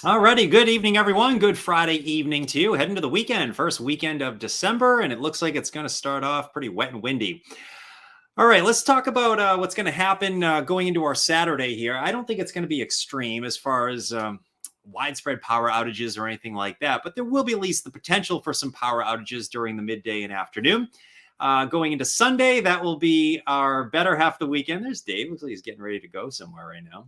Alrighty, good evening, everyone. Good Friday evening to you. Heading to the weekend, first weekend of December, and it looks like it's going to start off pretty wet and windy. All right, let's talk about what's going to happen going into our Saturday here. I don't think it's going to be extreme as far as widespread power outages or anything like that, but there will be at least the potential for some power outages during the midday and afternoon. Going into Sunday, that will be our better half of the weekend. There's Dave. Looks like he's getting ready to go somewhere right now.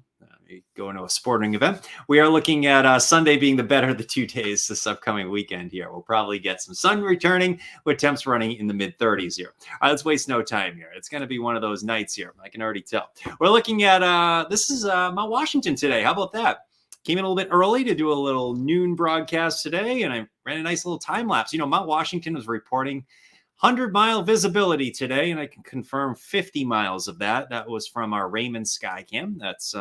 Going to a sporting event. We are looking at Sunday being the better of the 2 days this upcoming weekend here. We'll probably get some sun returning with temps running in the mid-30s here. All right, let's waste no time here. It's going to be one of those nights here. I can already tell. We're looking at, this is Mount Washington today. How about that? Came in a little bit early to do a little noon broadcast today, and I ran a nice little time lapse. You know, Mount Washington was reporting 100-mile visibility today, and I can confirm 50 miles of that. That was from our Raymond Skycam. That's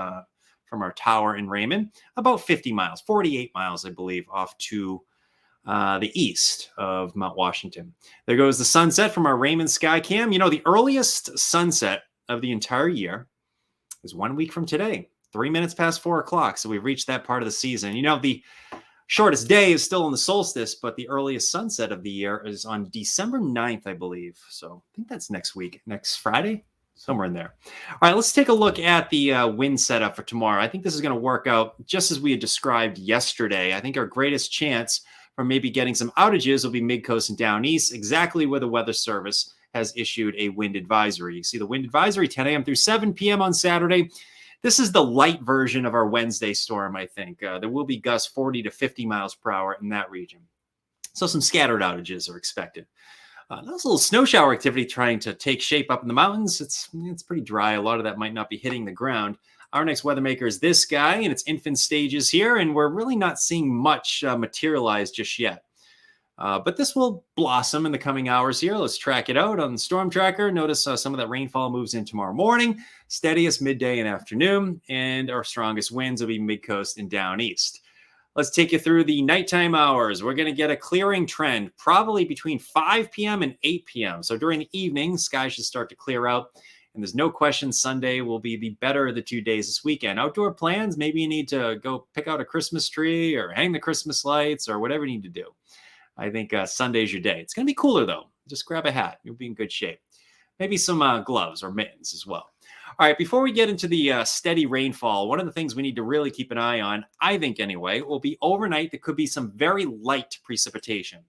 from our tower in Raymond. About 50 miles, 48 miles, I believe, off to the east of Mount Washington. There goes the sunset from our Raymond Skycam. You know, the earliest sunset of the entire year is 1 week from today, 3 minutes past 4 o'clock. So we've reached that part of the season. You know, the shortest day is still in the solstice, but the earliest sunset of the year is on December 9th, I believe. So I think that's next week, next Friday, somewhere in there. All right, let's take a look at the wind setup for tomorrow. I think this is going to work out just as we had described yesterday. I think our greatest chance for maybe getting some outages will be mid-coast and down east, exactly where the Weather Service has issued a wind advisory. You see the wind advisory, 10 a.m. through 7 p.m. on Saturday. This is the light version of our Wednesday storm, I think. There will be gusts 40 to 50 miles per hour in that region. So some scattered outages are expected. There's a little snow shower activity trying to take shape up in the mountains. It's pretty dry. A lot of that might not be hitting the ground. Our next weather maker is this guy in its infant stages here, and we're really not seeing much materialize just yet. But this will blossom in the coming hours here. Let's track it out on the storm tracker. Notice some of that rainfall moves in tomorrow morning, steadiest midday and afternoon, and our strongest winds will be mid-coast and down east. Let's take you through the nighttime hours. We're going to get a clearing trend probably between 5 p.m. and 8 p.m. So during the evening, skies should start to clear out. And there's no question Sunday will be the better of the 2 days this weekend. Outdoor plans, maybe you need to go pick out a Christmas tree or hang the Christmas lights or whatever you need to do. I think Sunday's your day. It's going to be cooler, though. Just grab a hat. You'll be in good shape. Maybe some gloves or mittens as well. All right, before we get into the steady rainfall, one of the things we need to really keep an eye on, I think anyway, will be overnight there could be some very light precipitation.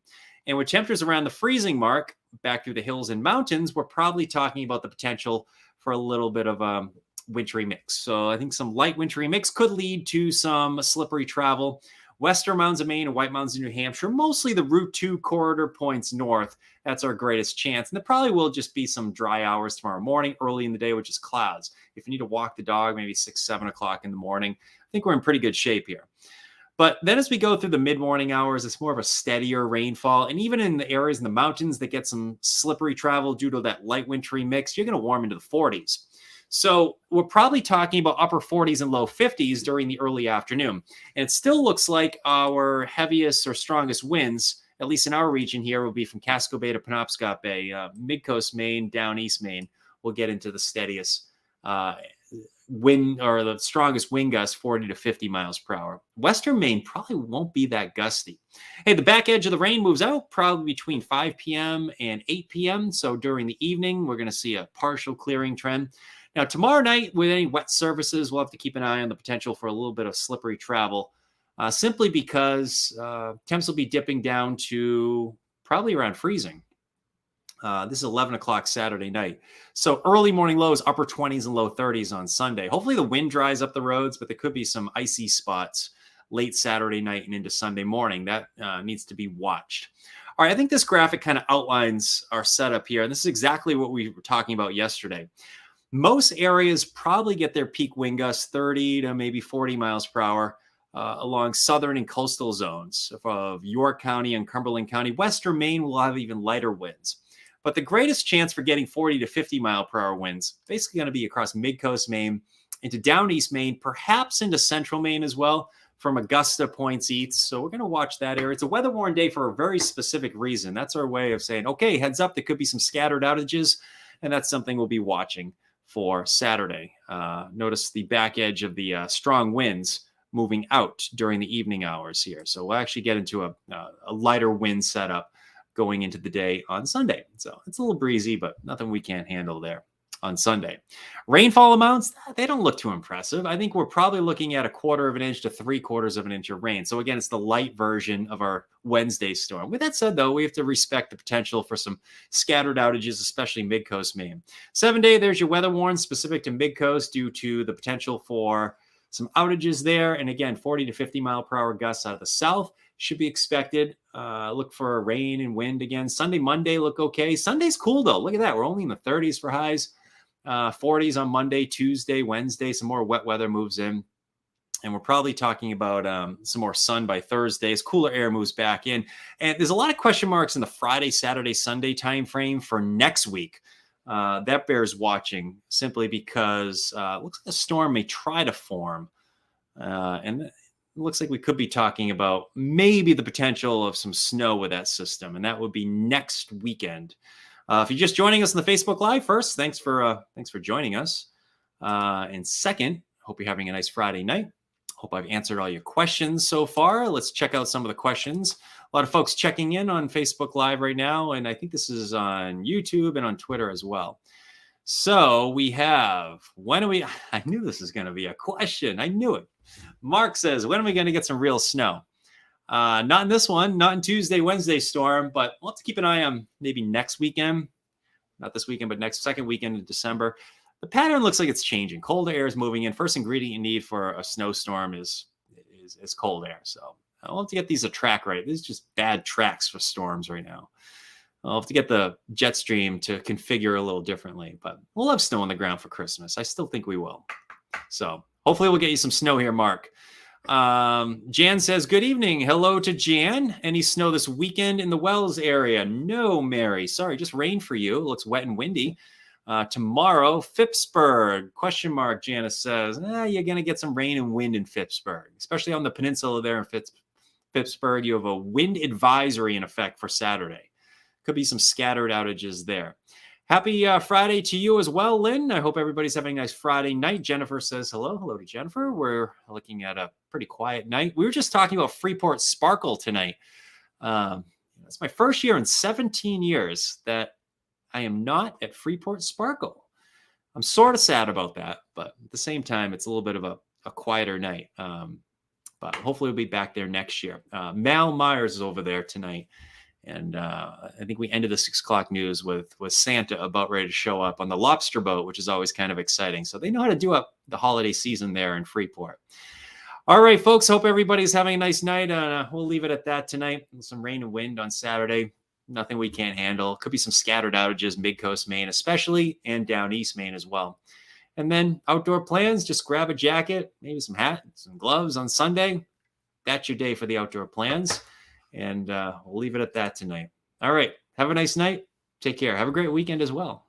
And with temperatures around the freezing mark back through the hills and mountains, we're probably talking about the potential for a little bit of wintry mix. So I think some light wintry mix could lead to some slippery travel. Western Mountains of Maine and White Mountains in New Hampshire, mostly the Route 2 corridor points north. That's our greatest chance. And there probably will just be some dry hours tomorrow morning, early in the day, which is clouds. If you need to walk the dog, maybe 6, 7 o'clock in the morning, I think we're in pretty good shape here. But then as we go through the mid-morning hours, it's more of a steadier rainfall. And even in the areas in the mountains that get some slippery travel due to that light wintry mix, you're going to warm into the 40s. So we're probably talking about upper 40s and low 50s during the early afternoon. And it still looks like our heaviest or strongest winds, at least in our region here, will be from Casco Bay to Penobscot Bay, mid-coast Maine, down east Maine. We'll get into the steadiest wind or the strongest wind gusts, 40 to 50 miles per hour. Western Maine probably won't be that gusty. Hey, the back edge of the rain moves out probably between 5 p.m. and 8 p.m. So during the evening, we're going to see a partial clearing trend. Now, tomorrow night, with any wet surfaces, we'll have to keep an eye on the potential for a little bit of slippery travel, simply because temps will be dipping down to probably around freezing. This is 11 o'clock Saturday night. So early morning lows, upper 20s and low 30s on Sunday. Hopefully the wind dries up the roads, but there could be some icy spots late Saturday night and into Sunday morning. That needs to be watched. All right, I think this graphic kind of outlines our setup here, and this is exactly what we were talking about yesterday. Most areas probably get their peak wind gusts 30 to maybe 40 miles per hour along southern and coastal zones of York County and Cumberland County. Western Maine will have even lighter winds. But the greatest chance for getting 40 to 50 mile per hour winds basically going to be across mid-coast Maine into down east Maine, perhaps into central Maine as well, from Augusta points east. So we're going to watch that area. It's a weather-worn day for a very specific reason. That's our way of saying, okay, heads up, there could be some scattered outages, and that's something we'll be watching for Saturday. Notice the back edge of the strong winds moving out during the evening hours here. So we'll actually get into a lighter wind setup going into the day on Sunday. So it's a little breezy, but nothing we can't handle there on Sunday. Rainfall amounts, they don't look too impressive. I think we're probably looking at 1/4 of an inch to 3/4 of an inch of rain. So again, it's the light version of our Wednesday storm. With that said, though, we have to respect the potential for some scattered outages, especially mid-coast Maine. 7-day, there's your weather warning specific to mid-coast due to the potential for some outages there. And again, 40 to 50 mile per hour gusts out of the south should be expected. Look for rain and wind again. Sunday, Monday look okay. Sunday's cool, though. Look at that. We're only in the 30s for highs. 40s on Monday, Tuesday, Wednesday. Some more wet weather moves in. And we're probably talking about some more sun by Thursday as cooler air moves back in. And there's a lot of question marks in the Friday, Saturday, Sunday timeframe for next week. That bears watching simply because it looks like a storm may try to form. And it looks like we could be talking about maybe the potential of some snow with that system. And that would be next weekend. If you're just joining us on the Facebook Live, first, thanks for joining us. And second, hope you're having a nice Friday night. Hope I've answered all your questions so far. Let's check out some of the questions. A lot of folks checking in on Facebook Live right now, and I think this is on YouTube and on Twitter as well. So we have, I knew this was going to be a question. I knew it. Mark says, when are we going to get some real snow? Not in this one, not in Tuesday, Wednesday storm, but we'll have to keep an eye on maybe next weekend. Not this weekend, but next second weekend in December. The pattern looks like it's changing. Colder air is moving in. First ingredient you need for a snowstorm is cold air. So I'll have to get these a track right. These are just bad tracks for storms right now. I'll have to get the jet stream to configure a little differently, but we'll have snow on the ground for Christmas. I still think we will. So hopefully we'll get you some snow here, Mark. Jan says, good evening. Hello to Jan. Any snow this weekend in the Wells area? No, Mary. Sorry, just rain for you. It looks wet and windy. Tomorrow, Phippsburg, ? Janice says, you're going to get some rain and wind in Phippsburg, especially on the peninsula there in Phippsburg. You have a wind advisory in effect for Saturday. Could be some scattered outages there. Happy Friday to you as well, Lynn. I hope everybody's having a nice Friday night. Jennifer says hello. Hello to Jennifer. We're looking at a pretty quiet night. We were just talking about Freeport Sparkle tonight. It's my first year in 17 years that I am not at Freeport Sparkle. I'm sort of sad about that, but at the same time, it's a little bit of a quieter night. But hopefully we'll be back there next year. Mal Myers is over there tonight. And I think we ended the 6 o'clock news with Santa about ready to show up on the lobster boat, which is always kind of exciting. So they know how to do up the holiday season there in Freeport. All right, folks, hope everybody's having a nice night. We'll leave it at that tonight. Some rain and wind on Saturday. Nothing we can't handle. Could be some scattered outages, mid-coast Maine especially, and down east Maine as well. And then outdoor plans, just grab a jacket, maybe some hat, some gloves on Sunday. That's your day for the outdoor plans. And we'll leave it at that tonight. All right. Have a nice night. Take care. Have a great weekend as well.